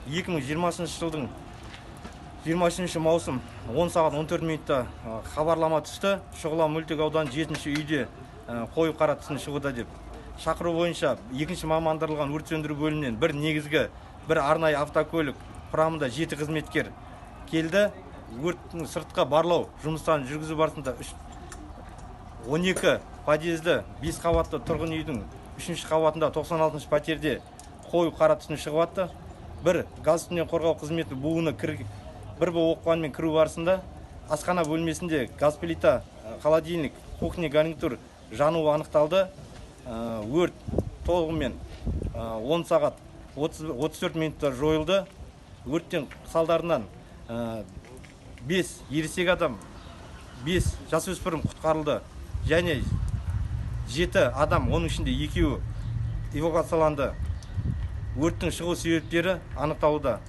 2020 жылдың 23 маусым 10 сағат 14 минутта хабарлама түсті. Шұғыла мөлтек ауданы 7-ші үйде қою қара түтін шығуда деп. Шақыру бойынша 2-ші мамандырылған өрт сөндіру бөлімінен бір негізгі, бір арнайы автокөлік құрамында 7 қызметкер келді. Өрттің сыртқа барлау жұмыстарын жүргізу барысында 12 подъезді 5 қабатты тұрғын үйдің 3-ші қабатында 96-ші пәтерде қою қара түтін шығып атты. Бір газ түтіннен қорғау қызметі буыны бір оқпанмен кіру барысында асхана бөлмесінде газ плита, холодильник, кухня, гарнитур жануы анықталды. Өрт толығымен 10 сағат 34 минутта жойылды. Өрттен салдарынан 5 ересек адам, 5 жасөспірім құтқарылды және 7 адам, оның ішінде 2-і эвакуацияланды. Өрттің шығу себептері анықталуда.